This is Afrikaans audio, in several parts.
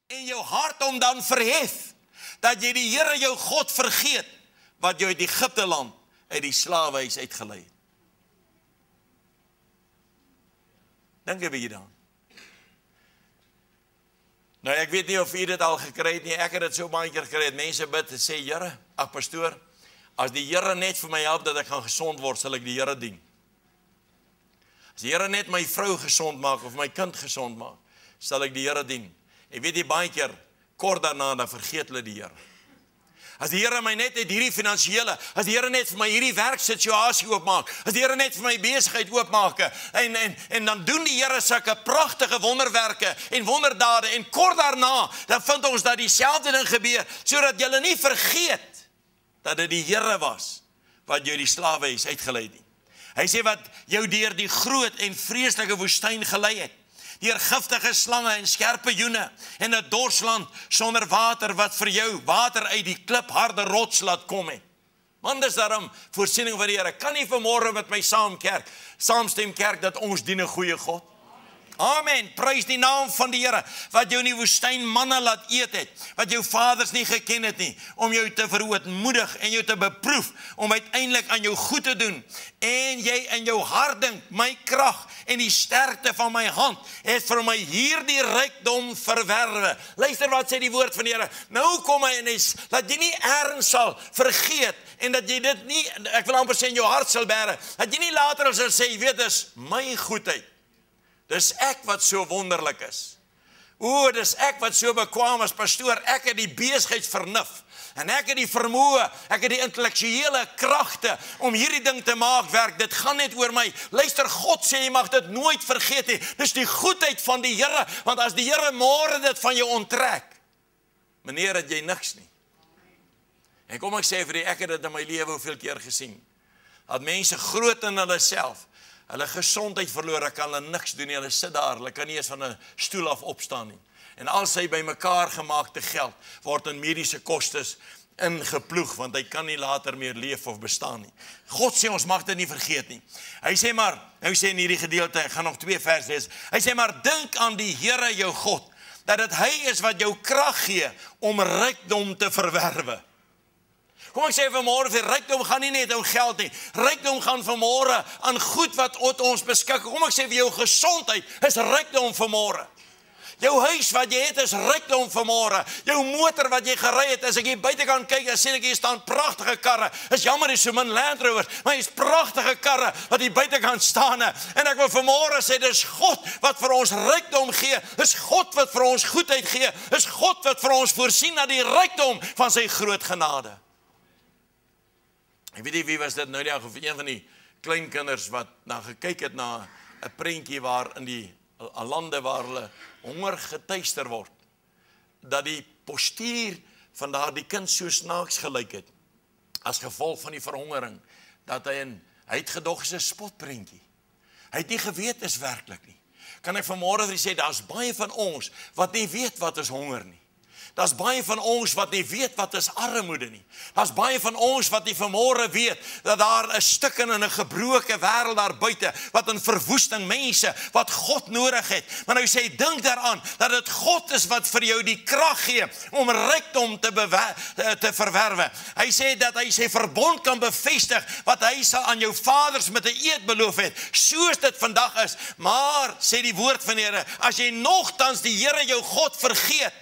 en jou hart om dan verhef, dat jy die Here jou God vergeet, wat jou uit Egipte land, uit die slawehuis uitgelei het. Dink 'n bietjie daaraan. Nou ek weet nie of u dit al gekry het nie, ek het dit so baie keer gekry, mense bid en sê, Here, ag pastoor, as die Here net vir my help dat ek gaan gesond word, sal ek die Here dien. As die Here net my vrou gesond maak, of my kind gesond maak, sal ek die Here dien. En weet jy, baie keer, kort daarna, dan vergeet hulle die Here. As die Here my net uit hierdie finansiële, as die Here net vir my hierdie werksituasie oopmaak, as die Here net vir my besigheid oopmaak, en dan doen die Here sulke pragtige wonderwerke en wonderdade, en kort daarna, dan vind ons dat dieselfde ding gebeur, sodat julle nie vergeet, dat dit die Here was, wat jou die slawehuis uitgelei het nie. Hy sê wat jou deur die groot en vreeslike woestyn gelei het, deur giftige slange en skerpe joene, en 'n dorsland sonder water, wat vir jou water uit die klipharde rots laat kom het. Want dis daarom voorsiening van die Here. Kan nie vanmôre met my saamstem kerk, dat ons dien 'n goeie God? Amen, prys die naam van die Here, wat jou in die woestyn manna laat eet het, wat jou vaders nie geken het nie, om jou te verootmoedig en jou te beproef, om uiteindelik aan jou goed te doen, en jy in jou hart dink, my krag en die sterkte van my hand, het vir my hierdie rykdom verwerwe. Luister wat sê die woord van die Here, nou kom hy en hy, dat jy nie erns sal vergeet, en dat jy dit nie, ek wil amper sê in jou hart sal bære, dat jy nie later sal sê, jy weet, dis my goedheid. Dis ek wat so wonderlik is. Dis ek wat so bekwaam as pastoor. Ek het die besigheidsvernuf. En ek het die vermoë, ek het die intellektuele kragte om hierdie ding te maak werk. Dit gaan net oor my. Luister, God sê jy mag dit nooit vergeet nie. Dis die goedheid van die Here, want as die Here môre dit van jou onttrek, meneer, het jy niks nie. En kom ek sê vir die, ek het dit in my lewe hoeveel keer gesien, dat mense groot in hulle self, hulle gesondheid verloor, hulle kan hulle niks doen nie, hulle sit daar, hulle kan nie eens van 'n stoel af opstaan nie. En al sy bymekaar gemaakte geld word in mediese kostes ingeploeg, want hy kan nie later meer leef of bestaan nie. God sê ons mag dit nie vergeet nie. Hy sê maar, nou sê in hierdie gedeelte, ek gaan nog 2 vers lees, hy sê maar, dink aan die Here jou God, dat dit hy is wat jou krag gee om rykdom te verwerwe. Kom ek sê vanmôre, vir rykdom gaan nie net om geld nie. Rykdom gaan vanmôre aan goed wat ons beskik. Kom ek sê vir jou gesondheid is rykdom vanmôre. Jou huis wat jy het is rykdom vanmôre. Jou motor wat jy gery het, as ek hier buitekant kyk, dan sien ek hier staan pragtige karre. Is jammer is so min Land Rovers, maar hier's pragtige karre wat hier buitekant staan. En ek wil vanmôre sê, dis God wat vir ons rykdom gee. Dis God wat vir ons goedheid gee. Dis God wat vir ons voorsien na die rykdom van sy groot genade. Ek weet nie wie was dit nou nie, of een van die kleinkinders wat gekyk het na 'n prentjie waar in die lande waar hulle honger getuister word, dat die postuur van daardie kind so snaaks gelyk het, as gevolg van die verhongering, dat hy het gedog is 'n spotprentjie. Hy het nie geweet is werklik nie. Kan ek vanmôre vir sê, daar's baie van ons wat nie weet wat is honger nie. Daar's baie van ons wat nie weet wat is armoede nie. Daar's baie van ons wat nie vanmôre weet dat daar 'n stukkende en 'n gebroke wêreld daar buite, wat in verwoesting, mense wat God nodig het. Maar nou sê, dink daaraan dat dit God is wat vir jou die krag gee om rykdom te verwerwe. Hy sê dat hy sy verbond kan bevestig wat hy sal aan jou vaders met 'n eed beloof het, soos dit vandag is. Maar sê die woord van die Here, as jy nogtans die Here jou God vergeet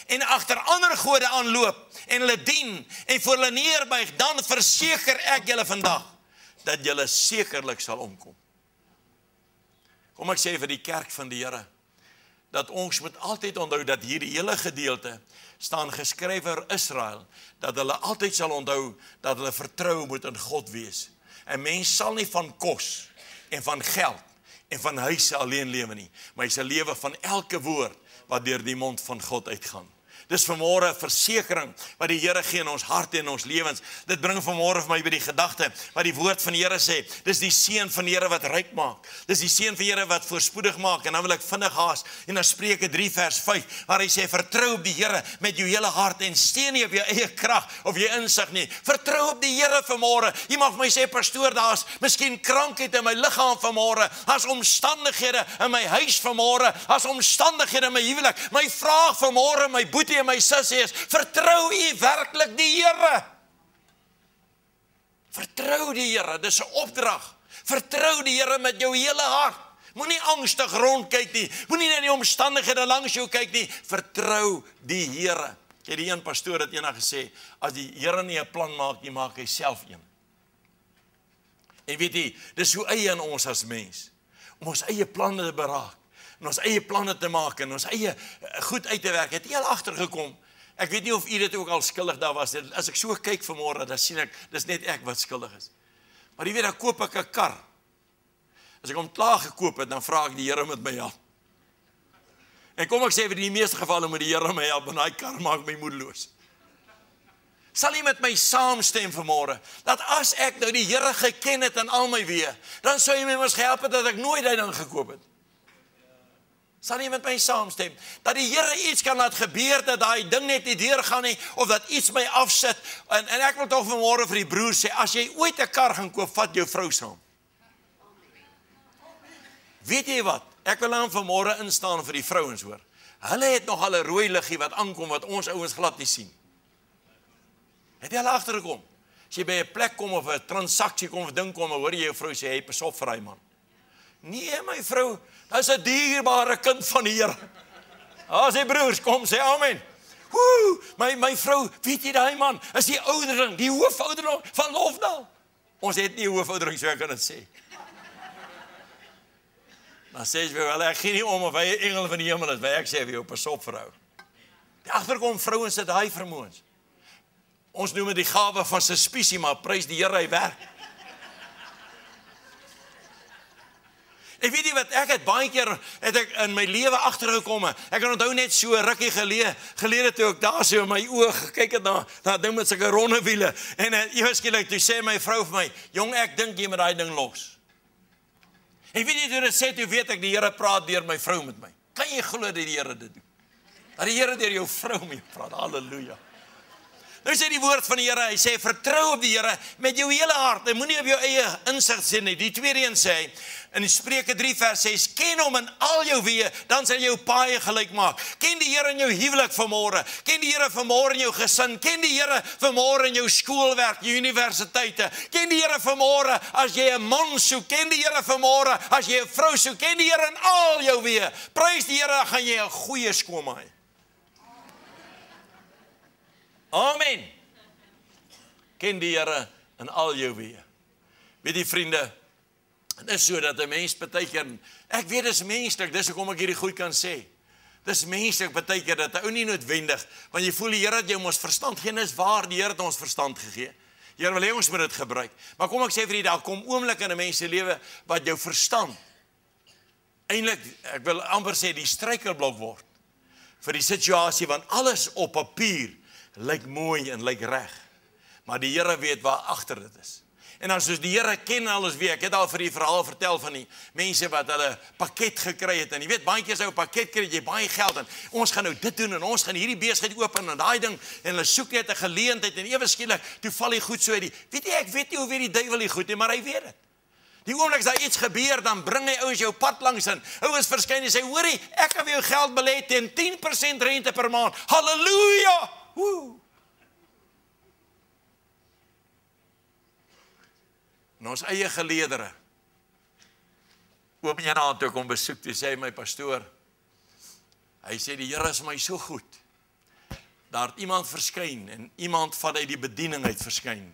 en agter ander gode aanloop en hulle dien en voor hulle neerbuig, dan verseker ek julle vandag dat julle sekerlik sal omkom. Kom ek sê vir die kerk van die Here, dat ons moet altyd onthou dat hierdie hele gedeelte staan geskryf oor Israel, dat hulle altyd sal onthou dat hulle vertrou moet in God wees. En mens sal nie van kos en van geld en van huise alleen lewe nie, maar hy sal lewe van elke woord wat deur die mond van God uitgaan. Dis vanmôre 'n versekering wat die Here gee in ons harte en ons lewens. Dit bring vanmôre vir my by die gedagte wat die woord van die Here sê. Dis die seën van die Here wat ryk maak. Dis die seën van die Here wat voorspoedig maak. En dan wil ek vinnig haas en dan Spreuke 3 vers 5 waar hy sê vertrou op die Here met jou hele hart en steun nie op jou eie krag of jou insig nie. Vertrou op die Here vanmôre. Jy mag vir my sê pastoor, daar's miskien krankheid in my liggaam vanmôre. As omstandighede in my huis vanmôre, as omstandighede in my huwelik. My vraag vanmôre, my boetie en my sussie is, vertrou u werklik die Here? Vertrou die Here, dis 'n opdrag. Vertrou die Here met jou hele hart. Moenie angstig rondkyk nie. Moenie na die omstandighede langs jou kyk nie. Vertrou die Here. Ek het die een pastoor het eendag gesê, as die Here nie 'n plan maak nie, maak hy self een. En weet jy, dis hoe eie in ons as mens, om ons eie planne te beraak, en ons eie planne te maak, en ons eie goed uit te werk. Het jy al agtergekom? Ek weet nie of u dit ook al skuldig daar was. As ek so kyk vanmôre, dan sien ek, dis net ek wat skuldig is. Maar jy weet, dan koop ek 'n kar. As ek hom klaar gekoop het, dan vra ek die Here met my help. En kom ek sê, vir die meeste gevalle moet die Here my help, want daai kar maak my moedeloos. Sal jy met my saamstem vanmôre, dat as ek nou die Here geken het in al my weë, dan sou jy my mos gehelp het dat ek nooit hy ding gekoop het. Sal jy met my saamstem, dat die Here iets kan laat gebeur, dat daai ding net nie deurgaan nie, of dat iets my afsit, en ek wil tog vanmôre vir die broer sê, as jy ooit 'n kar gaan koop, vat jou vrou saam. Weet jy wat, ek wil aan vanmôre instaan vir die vrouens hoor, hulle het nog al 'n rooi liggie wat aankom, wat ons ouens glad nie sien. Het jy al agtergekom? As jy by 'n plek kom, of 'n transaksie kom, of ding kom, hoor jy jou vrou sê, hey, pas op vir hy man. Nee, my vrou, dat is 'n dierbare kind van die Here. Sy broers, kom, sê amen. My vrou, weet jy daai man, is die oudering, die hoofoudering van Lofdal. Ons het nie hoofoudering, so ek kan dit sê. Dan sê jy wel, ek gee nie om of hy 'n engel van die hemel is, ek sê vir jou, pas op vrou. Die agterkom vrouens het daai vermoëns. Ons noem dit die gawe van suspisie, maar prys die Here, hy werk. Ek weet nie wat, ek het baie keer het ek in my lewe agtergekom. Ek kan onthou net so rukkie gelede toe ek daar so in my oë gekyk het na ding met sulke ronde wiele. En ewe skielik toe sê my vrou vir my, jong, ek dink jy moet daai ding los. Ek weet nie hoe dit sê, toe weet ek die Here praat deur my vrou met my. Kan jy glo dat die Here dit doen? Dat die Here deur jou vrou mee praat. Halleluja. Nou sê die woord van die Here, hy sê, vertrou op die Here met jou hele hart, en moenie op jou eie insig sien nie. Die tweede een sê, in Spreuke 3 vers 6, ken hom in al jou weë, dan sal jou paaie gelyk maak. Ken die Here in jou huwelik vanmôre, ken die Here vanmôre in jou gesin, ken die Here vanmôre in jou skoolwerk, jou universiteite, ken die Here vanmôre as jy 'n man soek, ken die Here vanmôre as jy 'n vrou soek, ken die Here in al jou weë. Prys die Here, gaan jy 'n goeie skoolma hê. Amen. Ken die Here in al jou weë. Weet jy vriende, dit is so dat 'n mens baie keer, ek weet dis menslik, dis hoekom ek hierdie goed kan sê. Dis menslik baie keer dat 'n ou nie noodwendig, want jy voel die Here het jou ons verstand gegee, is waar, die Here het ons verstand gegee. Die Here wil hê ons moet dit gebruik. Maar kom ek sê vir jy, daar kom oomblikke in 'n mens se lewe wat jou verstand eintlik, ek wil amper sê, die struikelblok word vir die situasie, want alles op papier lyk mooi en lyk reg. Maar die Here weet waar agter dit is. En dan soos die Here ken alles weer, ek het al vir die verhaal vertel van die mense wat hulle pakket gekry het, en jy weet, baie keer as jy 'n pakket kry, jy baie geld, en ons gaan nou dit doen, en ons gaan hierdie besigheid open, en daai ding, en hulle soek net 'n geleentheid, en ewe skielik, toe val die goed so uit die, weet jy, ek weet nie hoe weet die duiwel die goed nie, maar hy weet dit. Die oomblik as daar iets gebeur, dan bring hy ouens jou pad langs in, ouens verskyn en sê, hoorie, ek kan vir jou geld belê teen 10% rente per maand, halleluja, woe. En ons eie geleerdere, oom eendag toe kom besoek, toe sê my pastoor, hy sê die Here is my so goed, daar het iemand verskyn, en iemand van uit die bediening uit verskyn,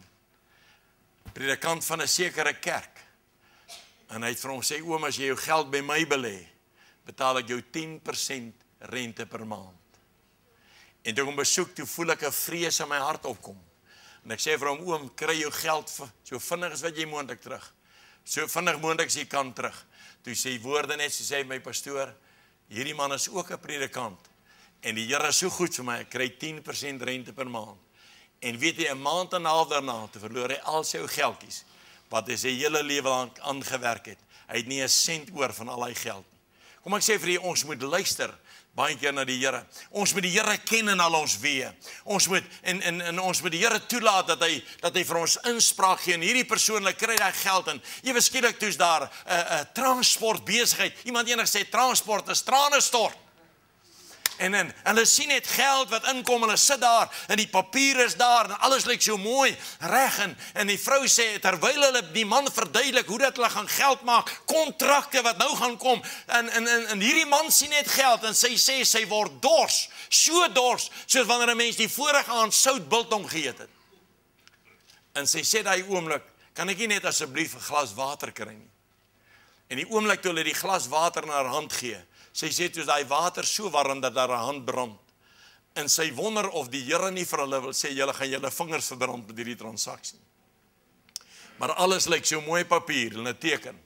predikant van 'n sekere kerk, en hy het vir hom sê, oom, as jy jou geld by my belê, betaal ek jou 10% rente per maand. En toe kom besoek, toe voel ek 'n vrees in my hart opkom. En ek sê vir hom, oom, kry jou geld so vinnig as wat jy moontlik terug. So vinnig moontlik as jy kan terug. Toe sê woorde net, so sê my pastoor, hierdie man is ook 'n predikant. En die Here is so goed vir my, ek kry 10% rente per maand. En weet jy, 'n maand en 'n half daarna, te verloor hy al sy ou geldjies, wat hy sy hele lewe lang aangewerk het. Hy het nie 'n sent oor van al hy geld nie. Kom ek sê vir jy, ons moet luister baie keer na die Here. Ons moet die Here ken in al ons weë. Ons moet en ons moet die Here toelaat dat hy vir ons inspraak gee. En hierdie persoon kry daai geld en ewe skielik toe's daar 'n transport besigheid. Iemand eendag sê transport is trane stort. En hulle sien net geld wat inkom, hulle sit daar en die papier is daar en alles lyk so mooi reg en die vrou sê terwyl hulle die man verduidelik hoe dat hulle gaan geld maak, kontrakte wat nou gaan kom en hierdie man sien net geld en sy sê sy word dors, so dors soos wanneer 'n mens die vorige aand soutbiltong geëet het. En sy sê daai oomblik, kan ek nie net asseblief 'n glas water kry nie? En die oomblik toe hulle die glas water na haar hand gee, sy sê toe is daai water so warm dat haar hand brand. En sy wonder of die Here nie vir hulle wil sê, julle gaan julle vingers verbrand met hierdie transaksie. Maar alles lyk so mooi papier en 'n teken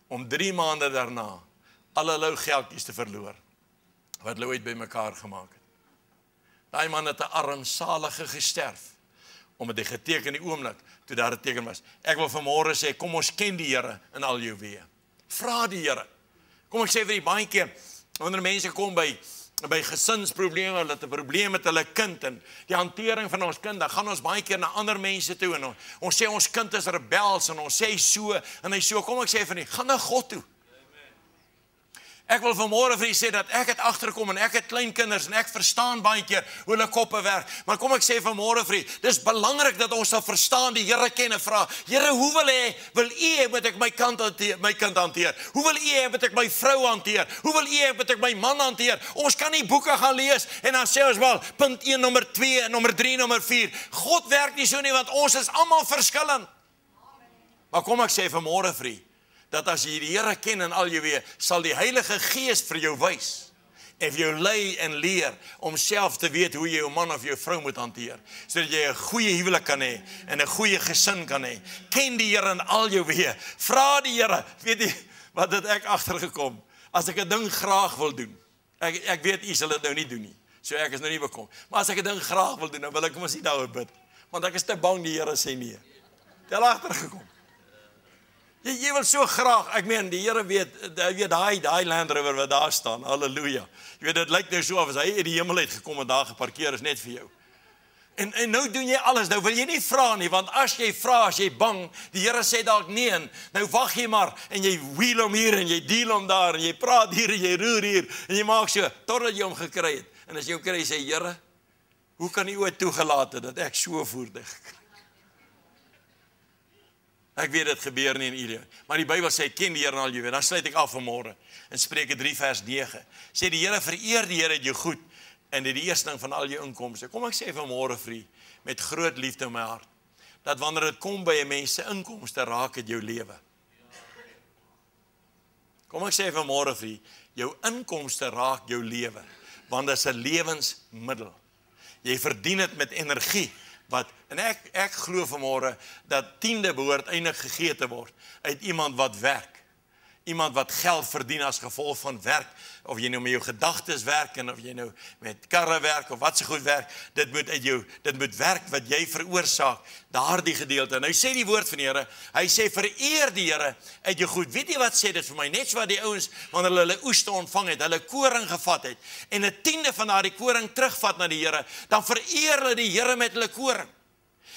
om 3 maande daarna al hulle geldjies te verloor wat hulle ooit bymekaar gemaak het. Daai man het 'n armsalige gesterf omdat hy geteken die oomblik toe daar 'n teken was. Ek wil vanmôre sê, kom ons ken die Here in al jou weë. Vra die Here. Kom ek sê vir die baie keer wanneer mense kom by gesinsprobleme, hulle het 'n probleem met hulle kind en die hantering van ons kind, dan gaan ons baie keer na ander mense toe en ons sê ons kind is rebels en ons sê so en hy so. Kom ek sê vir nie, gaan na God toe. Ek wil vanmôre vir u sê dat ek het agterkom en ek het klein kinders en ek verstaan baie keer hoe hulle koppe werk. Maar kom ek sê vanmôre vir u, dis belangrik dat ons sal verstaan, die Here ken en vra, Here, hoe wil u hê moet ek my kind hanteer? Hoe wil u hê moet ek my vrou hanteer? Hoe wil u hê moet ek my man hanteer? Ons kan nie boeke gaan lees en dan sê ons wel punt 1, nommer 2, nommer 3, nommer 4. God werk nie so nie want ons is almal verskillend. Maar kom ek sê vanmôre vir u, dat as jy die Here ken in al jou weë, sal die Heilige Gees vir jou wys en vir jou lei en leer om self te weet hoe jy jou man of jou vrou moet hanteer, sodat jy 'n goeie huwelik kan hê en 'n goeie gesin kan hê. Ken die Here in al jou weë. Vra die Here, weet jy wat het ek agtergekom? As ek 'n ding graag wil doen. Ek weet u sal dit nou nie doen nie. So ek is nou nie bekom. Maar as ek 'n ding graag wil doen, dan wil ek mos nie daaroor bid, want ek is te bang die Here sê nee. Het al agtergekom. Jy wil so graag, ek meen die Here weet daai Land Rover wat daar staan, halleluja. Jy weet dit lyk nou so of as hy uit die hemel het gekom en daar geparkeer is net vir jou. En nou doen jy alles, nou wil jy nie vra nie, want as jy vra, as jy bang, die Here sê dalk nee, nou wag jy maar en jy wheel hom hier en jy deal hom daar en jy praat hier en jy roer hier en jy maak so totdat jy hom gekry het. En as jy hom kry, sê Here, hoe kan u ooit toegelaat het dat ek so voertuig gekry? Ek weet dit gebeur nie in u lewe. Maar die Bybel sê ken die Here in al jou weë. Dan sluit ek af vanmôre. In Spreuke 3 vers 9. Sê die Here vereer die Here jou goed en dit die eerste van al jou inkomste. Kom ek sê vanmôre vir u met groot liefde in my hart dat wanneer dit kom by 'n mens se inkomste raak dit jou lewe. Kom ek sê vanmôre vir u, jou inkomste raak jou lewe want dit is 'n lewensmiddel. Jy verdien dit met energie. En ek glo vanmôre dat 10de behoort eintlik gegee te word uit iemand wat werk. Iemand wat geld verdien as gevolg van werk. Of jy nou met jou gedagtes werk en of jy nou met karre werk of wat se goed werk. Dit moet werk wat jy veroorsaak. Daardie gedeelte. En nou sê die woord van die Here, hy sê vereer die Here uit jou goed. Weet jy wat sê dit vir my? Net so wat die ouens wanneer hulle oeste ontvang het, hulle koring gevat het en 'n 10de van daardie koring terugvat na die Here, dan vereer hulle die Here met hulle koring.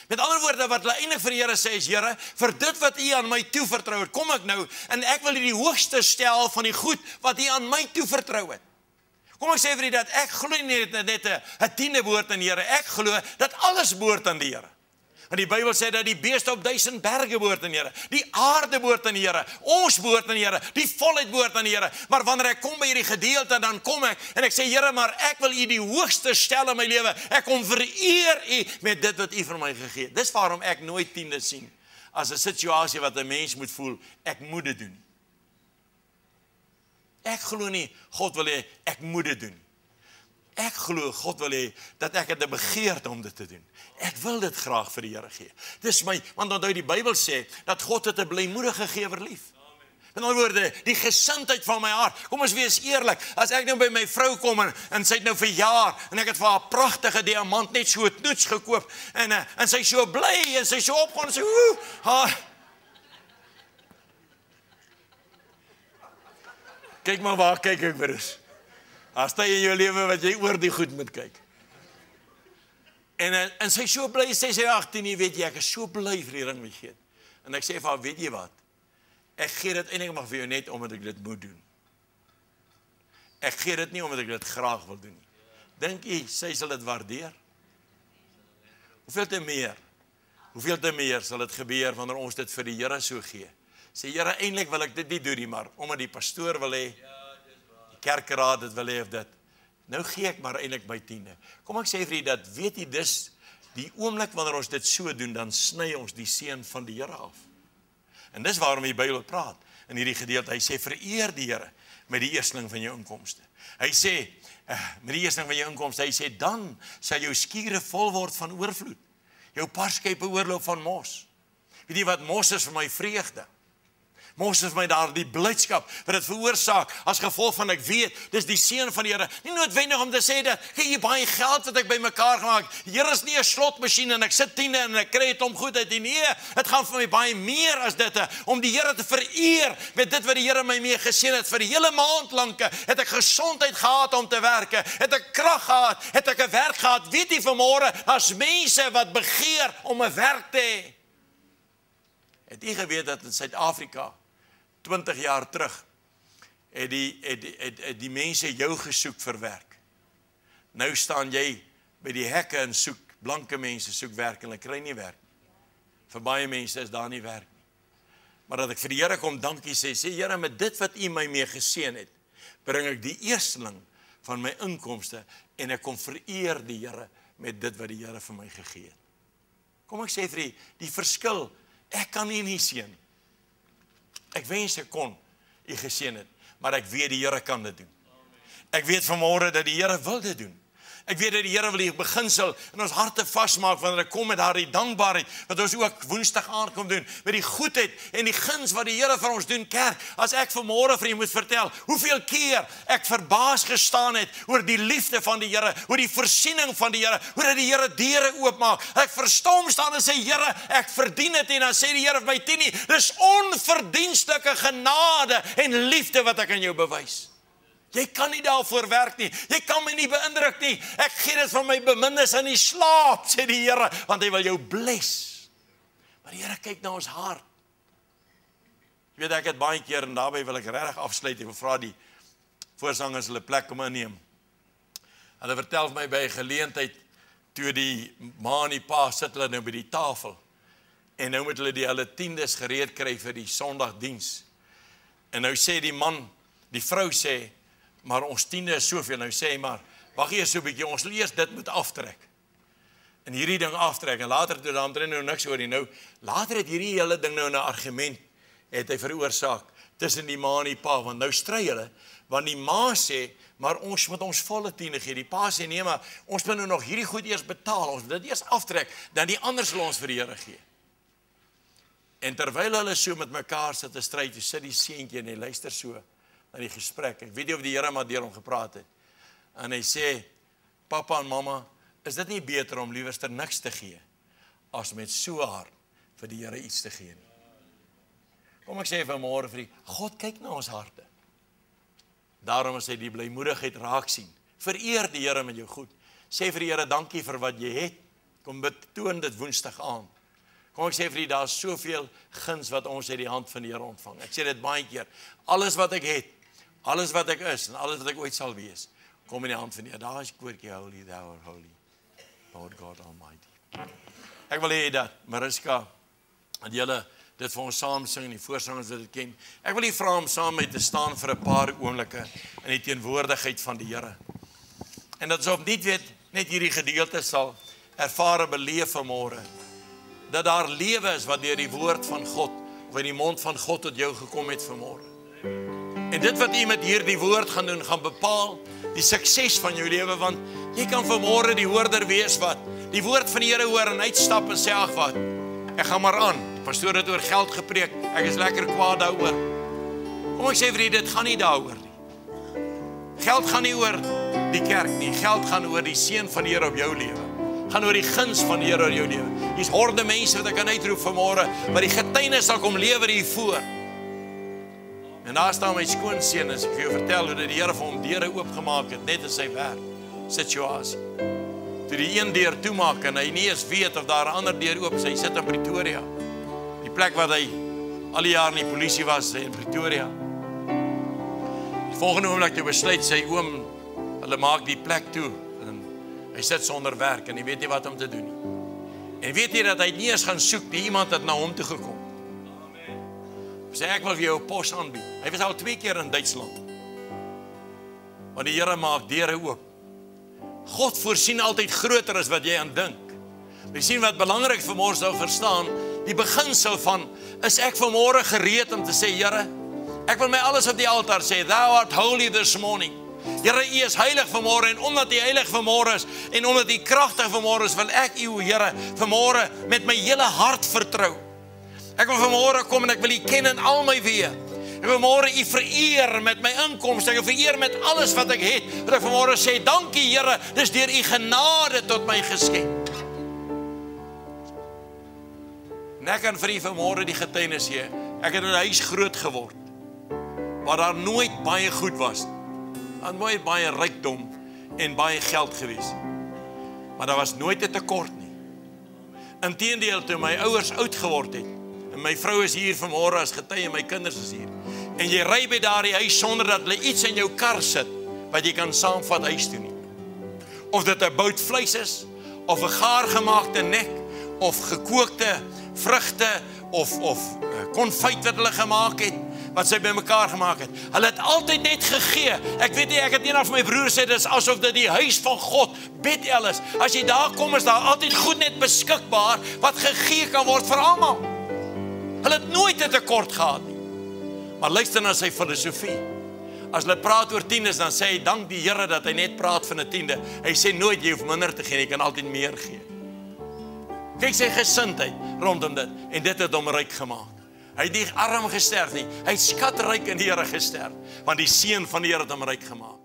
Met ander woorde, wat hulle eintlik vir die Here sê is, Here, vir dit wat u aan my toevertrou het, kom ek nou, en ek wil u die hoogste stel van die goed wat u aan my toevertrou het. Kom ek sê vir u dat ek glo nie net 'n 10de behoort aan die Here, ek glo dat alles behoort aan die Here. Want die Bybel sê dat die beeste op 1000 berge behoort aan die Here, die aarde behoort aan die Here, ons behoort aan die Here, die volheid behoort aan die Here. Maar wanneer ek kom by hierdie gedeelte, dan kom ek en ek sê, Here, maar ek wil u die hoogste stel in my lewe. Ek kom vereer u met dit wat u vir my gegee het. Dis waarom ek nooit 10de sien as 'n situasie wat 'n mens moet voel, ek moet dit doen. Ek glo nie God wil hê ek moet dit doen. Ek glo God wil hê dat ek het 'n begeerte om dit te doen. Ek wil dit graag vir die Here gee. Dis my, want onthou die Bybel sê dat God het 'n blymoedige gewer lief. In ander woorde, die gesindheid van my hart. Kom ons wees eerlik, as ek nou by my vrou kom en sy het nou verjaar en ek het vir haar 'n pragtige diamant net so 'n toets gekoop en sy so bly en sy so opgaan en sy kyk maar waar kyk ek vir is. As jy in jou lewe wat jy oor die goed moet kyk. En sy so bly, sê sy 18, nie weet jy, ek is so bly vir die ring wat jy gee. En ek sê vir haar, weet jy wat? Ek gee dit eintlik maar vir jou net omdat ek dit moet doen. Ek gee dit nie omdat ek dit graag wil doen nie. Dink jy, sy sal dit waardeer? Hoeveel te meer sal dit gebeur wanneer ons dit vir die Here so gee? Sê, Here, eintlik wil ek dit nie doen nie, maar omdat die pastoor wil hê, die kerkraad dit wil hê of dit, nou gee ek maar eintlik my 10de. Kom ek sê vir jy dat, weet jy dis, die oomblik wanneer ons dit so doen, dan sny ons die seën van die Here af. En dis waarom die Bybel praat, in hierdie gedeelte, hy sê, vereer die Here met die eersteling van jou inkomste. Hy sê, met die eersteling van jou inkomste, hy sê, dan sal jou skure vol word van oorvloed. Jou parskype oorloop van mos. Weet jy wat, mos is vir my vreugde. Mos is my daar die blydskap wat dit veroorsaak as gevolg van ek weet, dis die seën van die Here. Nie noodwendig om te sê dat jy baie geld wat ek bymekaar gemaak. Die Here is nie 'n slotmasjien en ek sit 10de en ek kry dit om goed uit nie. Nee, dit gaan vir my baie meer as dit om die Here te vereer met dit wat die Here my mee geseën het vir die hele maand lank. Het ek gesondheid gehad om te werk, het ek krag gehad, het ek 'n werk gehad. Weet jy vanmôre, as mense wat begeer om 'n werk te hê. Het jy geweet dat in Suid-Afrika 20 jaar terug het die mense jou gesoek vir werk. Nou staan jy by die hekke en soek, blanke mense soek werk en hulle kry nie werk. Vir baie mense is daar nie werk nie. Maar dat ek vir die Here kom dankie sê, Here, met dit wat U my mee geseën het, bring ek die eersteling van my inkomste en ek kom vereer die Here met dit wat die Here vir my gegee het. Kom ek sê vir U, die verskil, ek kan nie seën. Ek wens ek kon U geseën het, maar ek weet die Here kan dit doen. Ek weet vanmôre dat die Here wil dit doen. Ek weet dat die Here wil die beginsel in ons harte vasmaak wanneer ek kom met daardie dankbaarheid wat ons ook Woensdag aand kom doen met die goedheid en die guns wat die Here vir ons doen. Kerk, as ek vanmôre vir u moet vertel hoeveel keer ek verbaas gestaan het oor die liefde van die Here, oor die voorsiening van die Here, hoe dat die Here deure oopmaak. Ek verstom staan en sê, Here, ek verdien dit en dan sê die Here vir my, Tini, dis onverdienstelike genade en liefde wat ek aan jou bewys. Jy kan nie daarvoor werk nie. Jy kan my nie beïndruk nie. Ek gee dit van my bemindes in die slaap, sê die Here, want hy wil jou bless. Maar die Here kyk na ons hart. Jy weet, ek het baie keer, en daarby wil ek regtig afsluit, en vra die voorsangers hulle plek om inneem. Hulle vertel vir my by 'n geleentheid, toe die ma en die pa sit hulle nou by die tafel, en nou moet hulle hulle 10des gereed kry vir die Sondagdiens. En nou sê die man, die vrou sê, maar ons 10de is soveel. Nou sê hy maar, wag eers so 'n bietjie, ons eers dit moet aftrek. En hierdie ding aftrek, en later toe daarom nou niks oor nie. Nou, later het hierdie hele ding nou 'n argument, het hy veroorsaak, tussen die ma en die pa, want nou stry hulle, want die ma sê, maar ons moet ons volle 10de gee. Die pa sê, nee, maar ons moet nou nog hierdie goed eers betaal, ons moet dit eers aftrek, dan die ander sal ons vir die Here gee. En terwyl hulle so met mekaar sit te stry, toe sit die seentjie en hy luister so na die gesprek. Ek weet nie of die Here maar deur hom gepraat het. En hy sê, papa en mamma, is dit nie beter om liewerster niks te gee, as met so hart vir die Here iets te gee nie? Kom ek sê vanmôre vir die, God kyk na ons harte. Daarom as hy die blymoedigheid raak sien, vereer die Here met jou goed. Sê vir die Here, dankie vir wat jy het. Kom betoon dit Woensdag aand. Kom ek sê vir die, daar is soveel guns wat ons uit die hand van die Here ontvang. Ek sê dit baie keer, alles wat ek het, alles wat ek is en alles wat ek ooit sal wees, kom in die hand van die Here. Daar is koortjie, holy thou art holy, Lord God Almighty. Ek wil hê dat Mariska, dat julle dit vir ons saam sing en die voorsangers dit ken. Ek wil hier vra om saam met te staan vir 'n paar oomblikke in die teenwoordigheid van die Here. En dat ons op net hierdie gedeelte sal ervare beleef vanmôre, dat daar lewe is wat deur die woord van God, of in die mond van God tot jou gekom het vanmôre. En dit wat jy met hierdie woord gaan doen, gaan bepaal die sukses van jou lewe, want jy kan vanmôre die hoorder wees wat die woord van die Here hoor en uitstap en sê, ag wat, ek gaan maar aan. Pastoor het oor geld gepreek, ek is lekker kwaad daaroor. Kom ek sê vir julle, dit gaan nie daaroor nie. Geld gaan nie oor die kerk nie. Geld gaan oor die seën van die Here op jou lewe. Gaan oor die guns van die Here oor jou lewe. Hier's horde mense wat ek kan uitroep vanmôre, wat die getuienis sal kom lewer hier voor. En daar staan my skoonseun, as ek vir jou vertel hoe die Here vir hom deure oopgemaak het, net in sy werk situasie. Toe die een deur toemaak en hy nie eens weet of daar 'n ander deur oop is, hy sit in Pretoria. Die plek waar hy al die jaar in die polisie was in Pretoria. Die volgende oomblik toe besluit sy oom, hulle maak die plek toe. En hy sit sonder werk en hy weet nie wat om te doen nie. En weet jy dat hy nie eens gaan soek, die iemand het na hom toe gekom. Sê ek wil vir jou 'n pos aanbied. Hy was al 2 keer in Duitsland. Want die Here maak deure oop. God voorsien altyd groter as wat jy aan dink. Jy sien wat belangrik vanmôre sou verstaan, die beginsel van, is ek vanmôre gereed om te sê, Here, ek wil my alles op die altaar sê, Thou art holy this morning. Here, U is heilig vanmôre, en omdat U heilig vanmôre is, en omdat U kragtig vanmôre is, wil ek U, Here, vanmôre met my hele hart vertrou. Ek wil vanmôre kom en ek wil U ken in al my weë. Ek wil vanmôre U vereer met my inkomste, ek wil vereer met alles wat ek het. Wil ek vanmôre sê, dankie Here, dis deur U genade tot my geskenk. En ek kan vir U vanmôre die getuienis gee. Ek het in 'n huis groot geword, waar daar nooit baie goed was. Daar nooit baie rykdom en baie geld gewees. Maar daar was nooit 'n tekort nie. Inteendeel, toe my ouers oud geword het, en my vrou is hier vanmôre as getuie, my kinders is hier, en jy ry by daardie huis sonder dat hulle iets in jou kar sit, wat jy kan saamvat huis toe nie. Of dit 'n bout vleis is, of 'n gaar gemaakte nek, of gekookte vrugte, of konfyt wat hulle gemaak het, wat sy by mekaar gemaak het. Hulle het altyd net gegee. Ek weet nie, ek het eendag vir my broer sê, dit is asof dit die huis van God, Bethel is. As jy daar kom, is daar altyd goed net beskikbaar, wat gegee kan word vir almal. Hulle het nooit 'n tekort gehad nie. Maar luister na sy filosofie. As hulle praat oor tiendes, dan sê hy, dank die Here dat hy net praat van 'n tiende. Hy sê nooit, jy hoef minder te gee, jy kan altyd meer gee. Kyk sy gesindheid rondom dit, en dit het hom ryk gemaak. Hy het nie arm gesterf nie, hy het skatryk in die Here gesterf, want die seën van die Here het hom ryk gemaak.